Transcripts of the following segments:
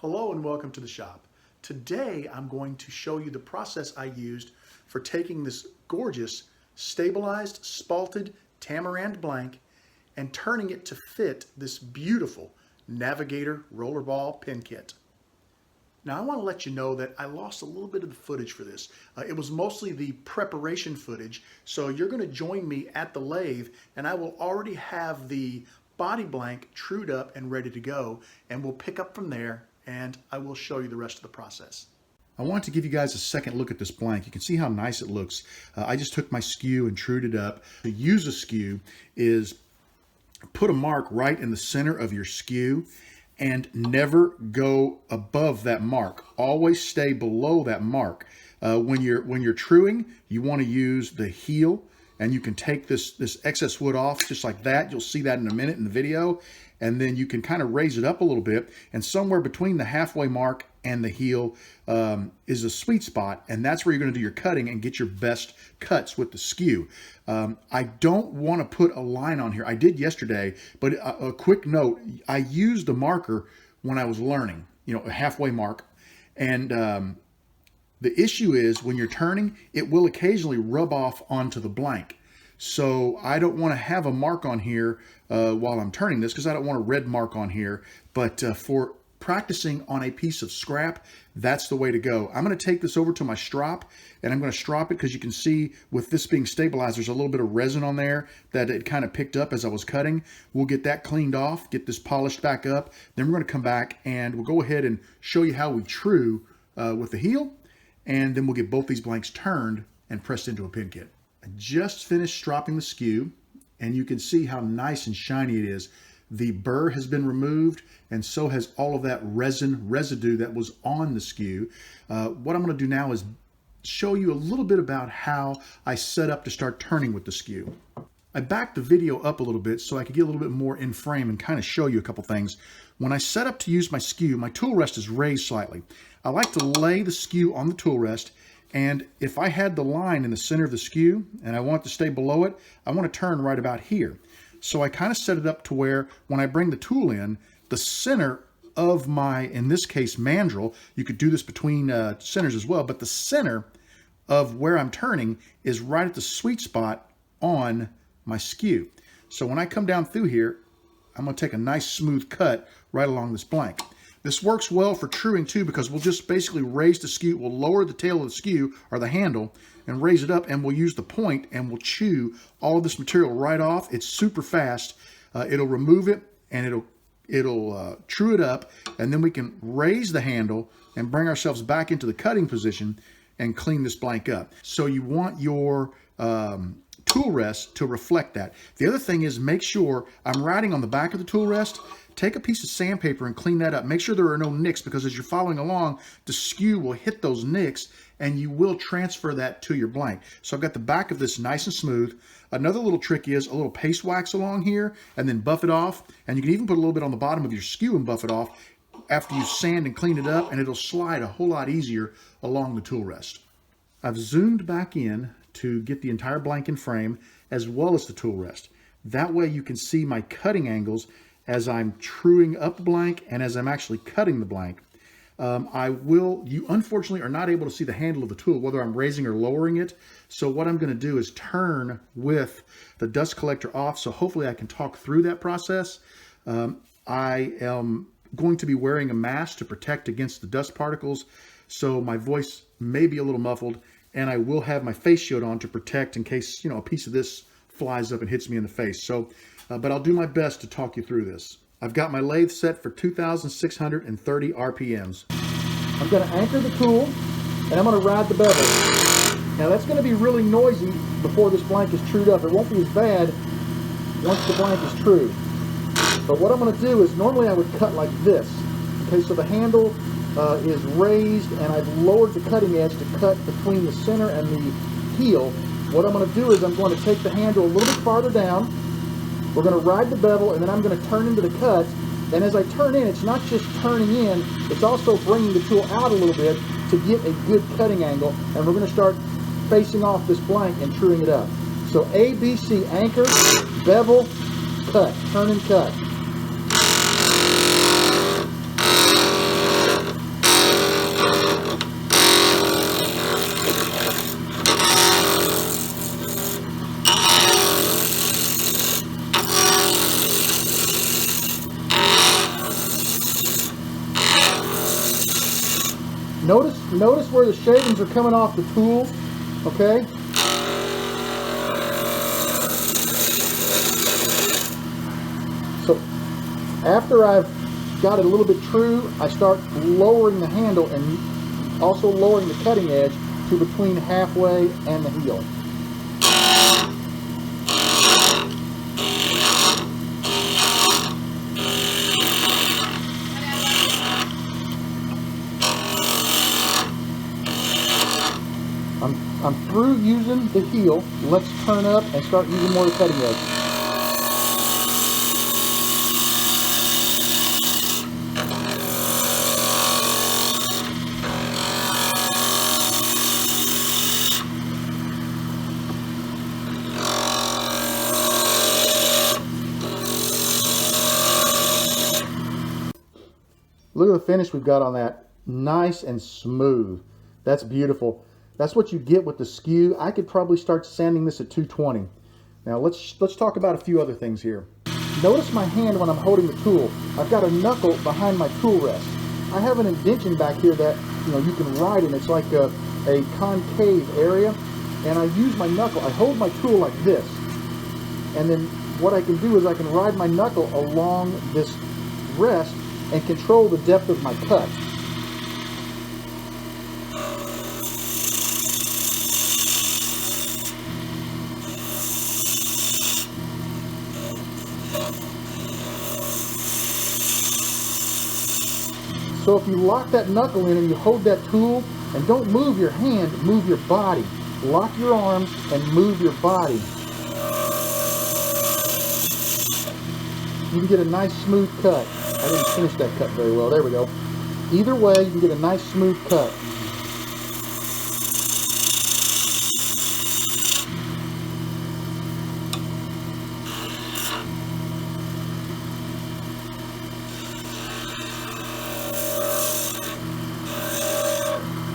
Hello and welcome to the shop. Today I'm going to show you the process I used for taking this gorgeous stabilized spalted Tamarind blank and turning it to fit this beautiful Navigator rollerball pin kit. Now I want to let you know that I lost a little bit of the footage for this. It was mostly the preparation footage, so you're going to join me at the lathe and I will already have the body blank trued up and ready to go, and we'll pick up from there and I will show you the rest of the process. I want to give you guys a second look at this blank. You can see how nice it looks. I just took my skew and trued it up. To use a skew is put a mark right in the center of your skew and never go above that mark. Always stay below that mark. When you're truing, you want to use the heel, and you can take this excess wood off just like that. You'll see that in a minute in the video. And then you can kind of raise it up a little bit, and somewhere between the halfway mark and the heel is a sweet spot, and that's where you're going to do your cutting and get your best cuts with the skew. I don't want to put a line on here. I did yesterday, but a quick note, I used a marker when I was learning, a halfway mark, and the issue is when you're turning, it will occasionally rub off onto the blank. So I don't want to have a mark on here while I'm turning this, because I don't want a red mark on here. But for practicing on a piece of scrap, that's the way to go. I'm going to take this over to my strop, and I'm going to strop it because you can see with this being stabilized, there's a little bit of resin on there that it kind of picked up as I was cutting. We'll get that cleaned off, get this polished back up. Then we're going to come back and we'll go ahead and show you how we true with the heel, and then we'll get both these blanks turned and pressed into a pin kit. I just finished stropping the skew, and you can see how nice and shiny it is. The burr has been removed, and so has all of that resin residue that was on the skew. What I'm going to do now is show you a little bit about how I set up to start turning with the skew. I backed the video up a little bit so I could get a little bit more in frame and kind of show you a couple things. When I set up to use my skew, my tool rest is raised slightly. I like to lay the skew on the tool rest, and if I had the line in the center of the skew and I want to stay below it, I want to turn right about here. So I kind of set it up to where when I bring the tool in, the center of my, in this case, mandrel, you could do this between centers as well, but the center of where I'm turning is right at the sweet spot on my skew. So when I come down through here, I'm going to take a nice smooth cut right along this blank. This works well for truing too, because we'll just basically raise the skew, we'll lower the tail of the skew or the handle and raise it up, and we'll use the point and we'll chew all of this material right off. It's super fast. It'll remove it and it'll true it up, and then we can raise the handle and bring ourselves back into the cutting position and clean this blank up. So you want your tool rest to reflect that. The other thing is, make sure I'm riding on the back of the tool rest. Take a piece of sandpaper and clean that up. Make sure there are no nicks, because as you're following along, the skew will hit those nicks and you will transfer that to your blank. So I've got the back of this nice and smooth. Another little trick is a little paste wax along here and then buff it off. And you can even put a little bit on the bottom of your skew and buff it off after you sand and clean it up, and it'll slide a whole lot easier along the tool rest. I've zoomed back in to get the entire blank in frame as well as the tool rest. That way you can see my cutting angles as I'm truing up the blank and as I'm actually cutting the blank. You unfortunately are not able to see the handle of the tool, whether I'm raising or lowering it. So what I'm going to do is turn with the dust collector off, so hopefully I can talk through that process. I am going to be wearing a mask to protect against the dust particles, so my voice may be a little muffled, and I will have my face shield on to protect in case, a piece of this flies up and hits me in the face. So, but I'll do my best to talk you through this. I've got my lathe set for 2,630 RPMs. I'm going to anchor the tool, and I'm going to ride the bevel. Now that's going to be really noisy before this blank is trued up. It won't be as bad once the blank is trued. But what I'm going to do is, normally I would cut like this. Okay, so the handle is raised, and I've lowered the cutting edge to cut between the center and the heel. What I'm going to do is I'm going to take the handle a little bit farther down. We're going to ride the bevel, and then I'm going to turn into the cut. And as I turn in, it's not just turning in, it's also bringing the tool out a little bit to get a good cutting angle. And we're going to start facing off this blank and truing it up. So A, B, C, anchor, bevel, cut, turn and cut. Notice where the shavings are coming off the tool, okay? So after I've got it a little bit true, I start lowering the handle and also lowering the cutting edge to between halfway and the heel. I'm through using the heel. Let's turn up and start using more of the cutting edge. Look at the finish we've got on that. Nice and smooth. That's beautiful. That's what you get with the Skew. I could probably start sanding this at 220. Now let's talk about a few other things here. Notice my hand when I'm holding the tool. I've got a knuckle behind my tool rest. I have an indention back here that you can ride in. It's like a concave area, and I use my knuckle. I hold my tool like this, and then what I can do is I can ride my knuckle along this rest and control the depth of my cut. So if you lock that knuckle in and you hold that tool, and don't move your hand, move your body. Lock your arms and move your body. You can get a nice smooth cut. I didn't finish that cut very well. There we go. Either way, you can get a nice smooth cut.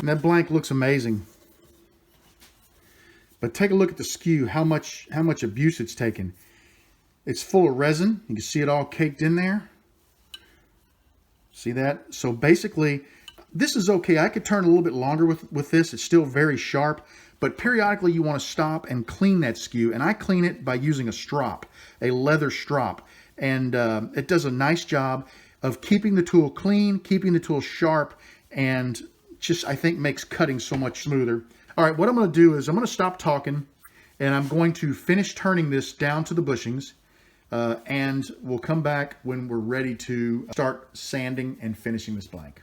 And that blank looks amazing. But take a look at the Skew, how much abuse it's taken. It's full of resin. You can see it all caked in there. See that? So basically, this is okay. I could turn a little bit longer with this. It's still very sharp, but periodically you want to stop and clean that Skew. And I clean it by using a strop, a leather strop. And it does a nice job of keeping the tool clean, keeping the tool sharp, and just, I think, makes cutting so much smoother. All right, what I'm going to do is I'm going to stop talking, and I'm going to finish turning this down to the bushings, and we'll come back when we're ready to start sanding and finishing this blank.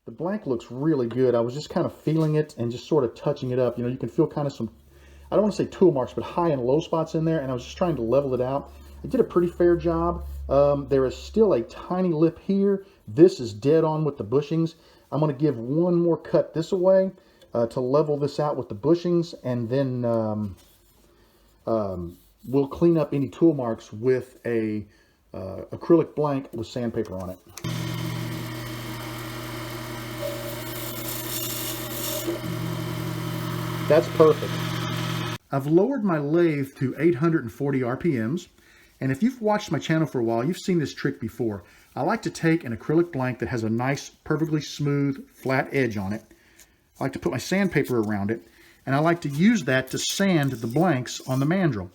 The blank looks really good. I was just kind of feeling it and just sort of touching it up. You can feel kind of some, I don't want to say tool marks, but high and low spots in there, and I was just trying to level it out. I did a pretty fair job. There is still a tiny lip here. This is dead on with the bushings. I'm going to give one more cut this way to level this out with the bushings, and then we'll clean up any tool marks with a acrylic blank with sandpaper on it. That's perfect. I've lowered my lathe to 840 RPMs, and if you've watched my channel for a while, you've seen this trick before. I like to take an acrylic blank that has a nice, perfectly smooth, flat edge on it. I like to put my sandpaper around it, and I like to use that to sand the blanks on the mandrel.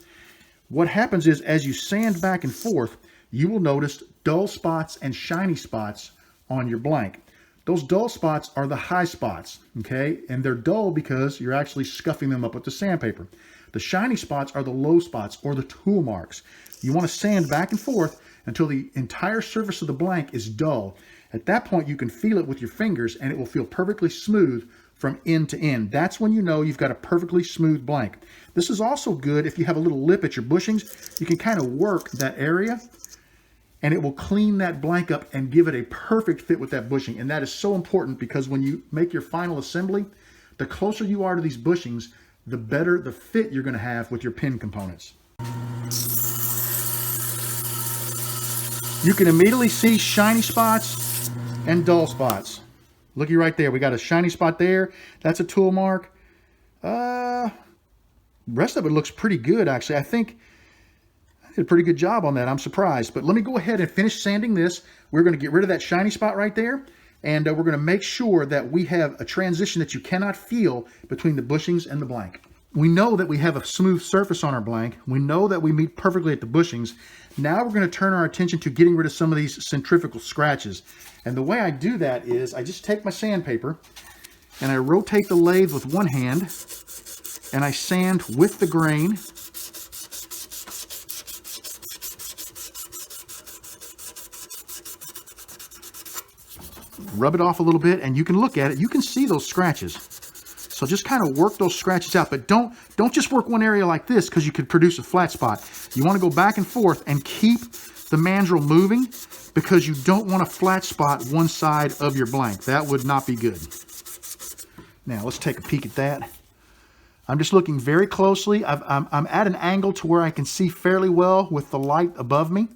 What happens is, as you sand back and forth, you will notice dull spots and shiny spots on your blank. Those dull spots are the high spots, okay? And they're dull because you're actually scuffing them up with the sandpaper. The shiny spots are the low spots, or the tool marks. You want to sand back and forth until the entire surface of the blank is dull. At that point, you can feel it with your fingers, and it will feel perfectly smooth from end to end. That's when you know you've got a perfectly smooth blank. This is also good if you have a little lip at your bushings. You can kind of work that area, and it will clean that blank up and give it a perfect fit with that bushing. And that is so important, because when you make your final assembly, the closer you are to these bushings, the better the fit you're going to have with your pin components. You can immediately see shiny spots and dull spots. Looky right there. We got a shiny spot there. That's a tool mark. Rest of it looks pretty good, actually. I think I did a pretty good job on that. I'm surprised. But let me go ahead and finish sanding this. We're going to get rid of that shiny spot right there. And we're going to make sure that we have a transition that you cannot feel between the bushings and the blank. We know that we have a smooth surface on our blank. We know that we meet perfectly at the bushings. Now we're going to turn our attention to getting rid of some of these centrifugal scratches. And the way I do that is I just take my sandpaper and I rotate the lathe with one hand and I sand with the grain. Rub it off a little bit and you can look at it. You can see those scratches. So just kind of work those scratches out, but don't just work one area like this because you could produce a flat spot. You want to go back and forth and keep the mandrel moving because you don't want a flat spot one side of your blank. That would not be good. Now let's take a peek at that. I'm just looking very closely. I'm at an angle to where I can see fairly well with the light above me.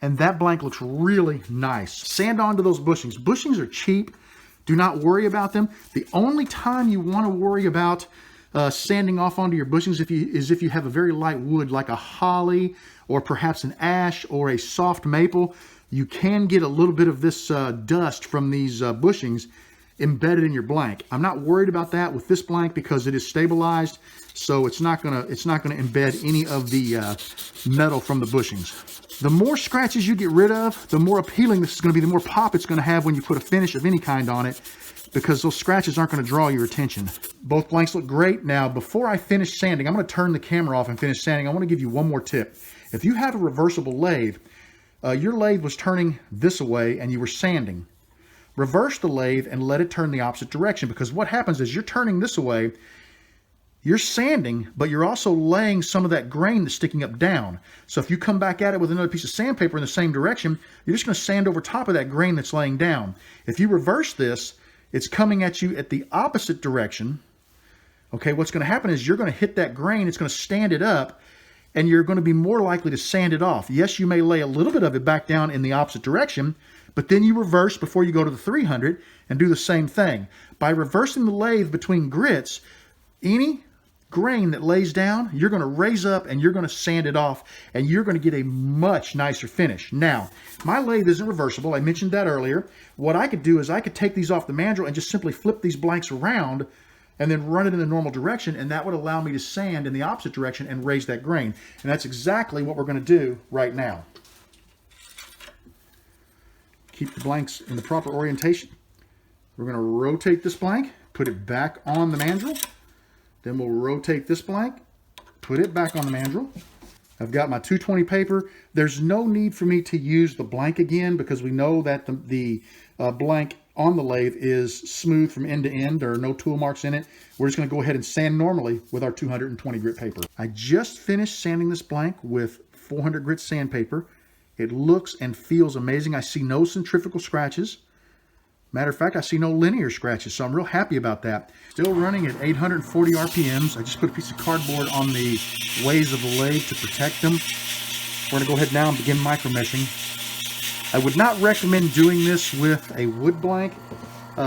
And that blank looks really nice. Sand onto those bushings. Bushings are cheap. Do not worry about them. The only time you want to worry about sanding off onto your bushings is if you have a very light wood like a holly or perhaps an ash or a soft maple. You can get a little bit of this dust from these bushings embedded in your blank. I'm not worried about that with this blank because it is stabilized, so it's not gonna embed any of the metal from the bushings. The more scratches you get rid of, the more appealing this is going to be, the more pop it's going to have when you put a finish of any kind on it, because those scratches aren't going to draw your attention. Both blanks look great. Now, before I finish sanding, I'm going to turn the camera off and finish sanding. I want to give you one more tip. If you have a reversible lathe, your lathe was turning this way and you were sanding. Reverse the lathe and let it turn the opposite direction, because what happens is you're turning this away, you're sanding, but you're also laying some of that grain that's sticking up down. So if you come back at it with another piece of sandpaper in the same direction, you're just going to sand over top of that grain that's laying down. If you reverse this, it's coming at you at the opposite direction. Okay, what's going to happen is you're going to hit that grain, it's going to stand it up, and you're going to be more likely to sand it off. Yes, you may lay a little bit of it back down in the opposite direction, but then you reverse before you go to the 300 and do the same thing. By reversing the lathe between grits, any grain that lays down, you're going to raise up and you're going to sand it off and you're going to get a much nicer finish. Now, my lathe isn't reversible. I mentioned that earlier. What I could do is I could take these off the mandrel and just simply flip these blanks around and then run it in the normal direction, and that would allow me to sand in the opposite direction and raise that grain. And that's exactly what we're going to do right now. Keep the blanks in the proper orientation. We're going to rotate this blank, put it back on the mandrel. Then we'll rotate this blank, put it back on the mandrel. I've got my 220 paper. There's no need for me to use the blank again because we know that the blank on the lathe is smooth from end to end. There are no tool marks in it. We're just going to go ahead and sand normally with our 220 grit paper. I just finished sanding this blank with 400 grit sandpaper. It looks and feels amazing. I see no centrifugal scratches. Matter of fact, I see no linear scratches, so I'm real happy about that. Still running at 840 RPMs. I just put a piece of cardboard on the ways of the lathe to protect them. We're going to go ahead now and begin micromeshing. I would not recommend doing this with a wood blank,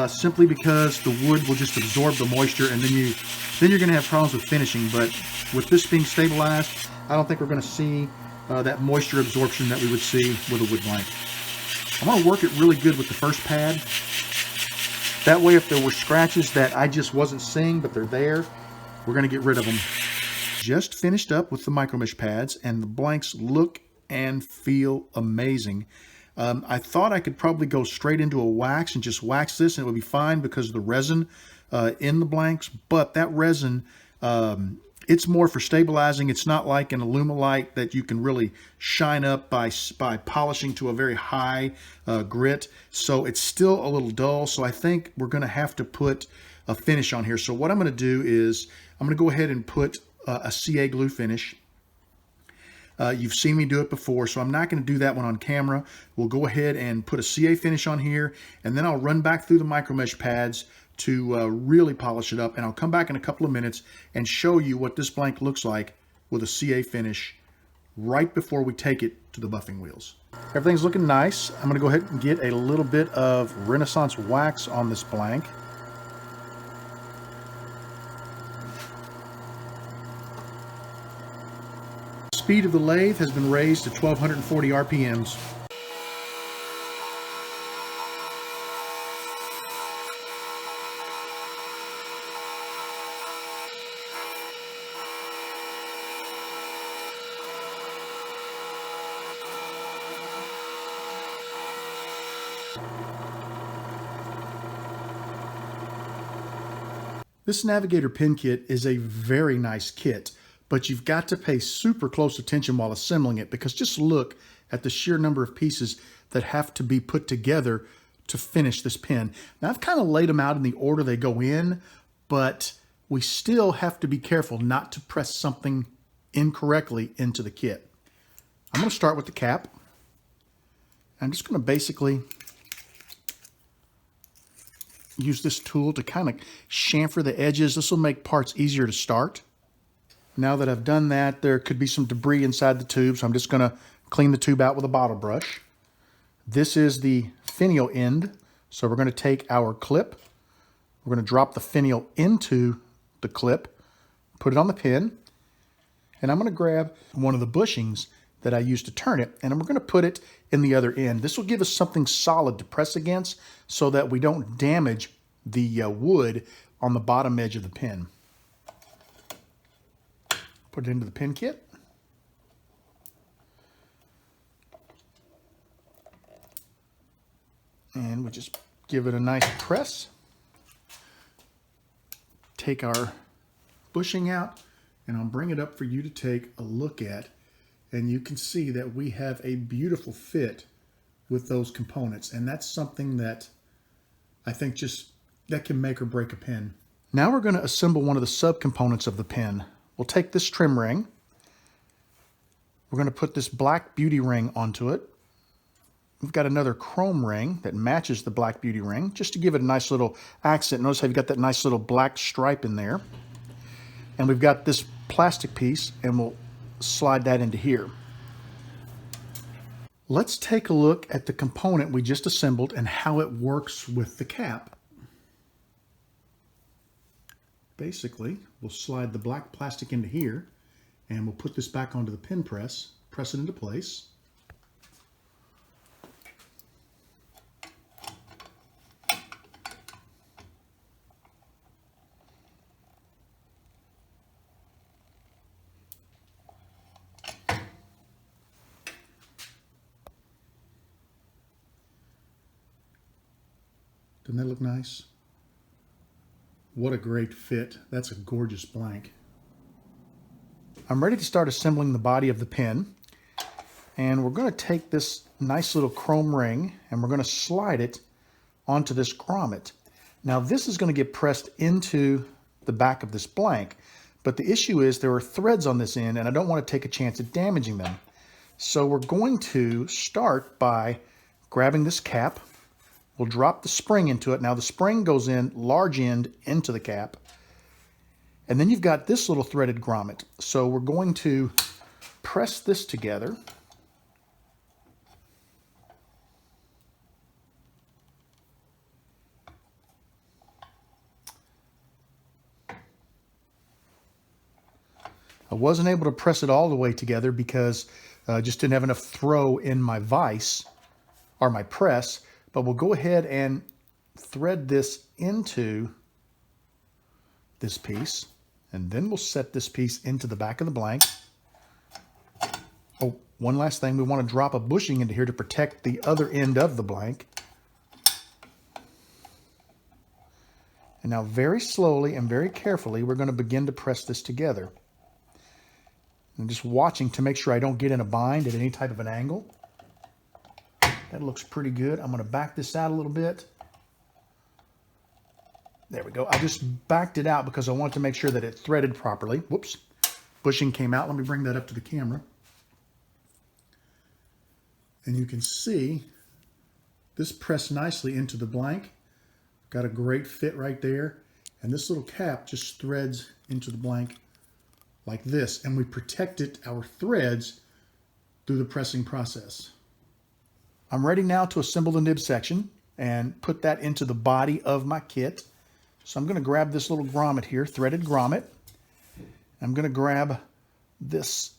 simply because the wood will just absorb the moisture, and then you're going to have problems with finishing. But with this being stabilized, I don't think we're going to see that moisture absorption that we would see with a wood blank. I'm going to work it really good with the first pad. That way, if there were scratches that I just wasn't seeing, but they're there, we're going to get rid of them. Just finished up with the micromesh pads, and the blanks look and feel amazing. I thought I could probably go straight into a wax and just wax this, and it would be fine because of the resin in the blanks, but that resin, it's more for stabilizing. It's not like an Alumilite that you can really shine up by polishing to a very high grit. So it's still a little dull. So I think we're going to have to put a finish on here. So what I'm going to do is I'm going to go ahead and put a CA glue finish. You've seen me do it before, so I'm not going to do that one on camera. We'll go ahead and put a CA finish on here, and then I'll run back through the micromesh pads to really polish it up. And I'll come back in a couple of minutes and show you what this blank looks like with a CA finish right before we take it to the buffing wheels. Everything's looking nice. I'm going to go ahead and get a little bit of Renaissance wax on this blank. The speed of the lathe has been raised to 1240 RPMs. This Navigator pin kit is a very nice kit, but you've got to pay super close attention while assembling it, because just look at the sheer number of pieces that have to be put together to finish this pin. Now, I've kind of laid them out in the order they go in, but we still have to be careful not to press something incorrectly into the kit. I'm going to start with the cap. I'm just going to basically use this tool to kind of chamfer the edges. This will make parts easier to start. Now that I've done that, there could be some debris inside the tube, so I'm just going to clean the tube out with a bottle brush. This is the finial end, so we're going to take our clip. We're going to drop the finial into the clip, put it on the pin, and I'm going to grab one of the bushings that I used to turn it, and we're going to put it in the other end. This will give us something solid to press against so that we don't damage the wood on the bottom edge of the pin. Put it into the pin kit. And we just give it a nice press. Take our bushing out, and I'll bring it up for you to take a look at. And you can see that we have a beautiful fit with those components. And that's something that I think that can make or break a pin. Now we're going to assemble one of the subcomponents of the pin. We'll take this trim ring. We're going to put this black beauty ring onto it. We've got another chrome ring that matches the black beauty ring, just to give it a nice little accent. Notice how you've got that nice little black stripe in there. And we've got this plastic piece, and we'll slide that into here. Let's take a look at the component we just assembled and how it works with the cap. Basically, we'll slide the black plastic into here, and we'll put this back onto the pin press, press it into place. Doesn't that look nice? What a great fit. That's a gorgeous blank. I'm ready to start assembling the body of the pin. And we're going to take this nice little chrome ring and we're going to slide it onto this grommet. Now this is going to get pressed into the back of this blank. But the issue is there are threads on this end and I don't want to take a chance at damaging them. So we're going to start by grabbing this cap. We'll drop the spring into it. Now the spring goes in large end into the cap. And then you've got this little threaded grommet. So we're going to press this together. I wasn't able to press it all the way together because I just didn't have enough throw in my vise or my press. But we'll go ahead and thread this into this piece, and then we'll set this piece into the back of the blank. Oh, one last thing, we want to drop a bushing into here to protect the other end of the blank. And now very slowly and very carefully, we're going to begin to press this together. I'm just watching to make sure I don't get in a bind at any type of an angle. That looks pretty good. I'm going to back this out a little bit. There we go. I just backed it out because I wanted to make sure that it threaded properly. Whoops. Bushing came out. Let me bring that up to the camera. And you can see this pressed nicely into the blank. Got a great fit right there. And this little cap just threads into the blank like this. And we protected our threads through the pressing process. I'm ready now to assemble the nib section and put that into the body of my kit. So I'm going to grab this little grommet here, threaded grommet. I'm going to grab this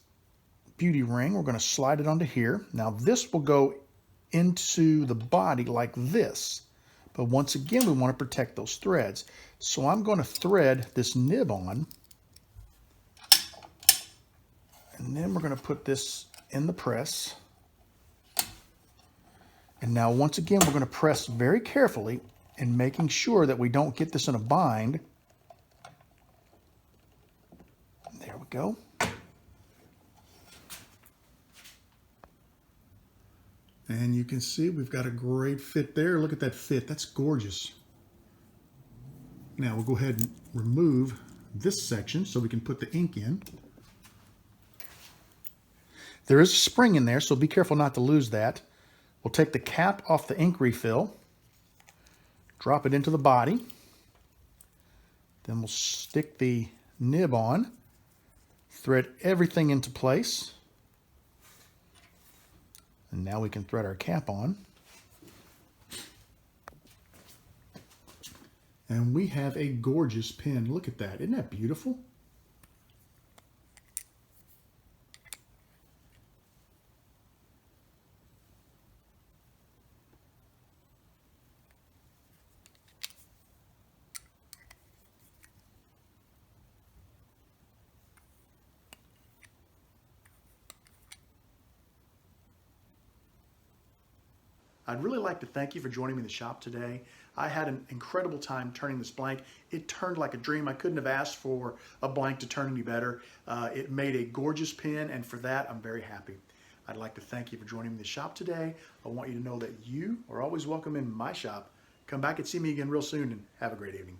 beauty ring. We're going to slide it onto here. Now this will go into the body like this. But once again, we want to protect those threads. So I'm going to thread this nib on. And then we're going to put this in the press. And now once again, we're going to press very carefully and making sure that we don't get this in a bind. There we go. And you can see we've got a great fit there. Look at that fit. That's gorgeous. Now we'll go ahead and remove this section so we can put the ink in. There is a spring in there, so be careful not to lose that. We'll take the cap off the ink refill, drop it into the body. Then we'll stick the nib on, thread everything into place. And now we can thread our cap on. And we have a gorgeous pen. Look at that. Isn't that beautiful? I'd really like to thank you for joining me in the shop today. I had an incredible time turning this blank. It turned like a dream. I couldn't have asked for a blank to turn any better. It made a gorgeous pen, and for that, I'm very happy. I'd like to thank you for joining me in the shop today. I want you to know that you are always welcome in my shop. Come back and see me again real soon, and have a great evening.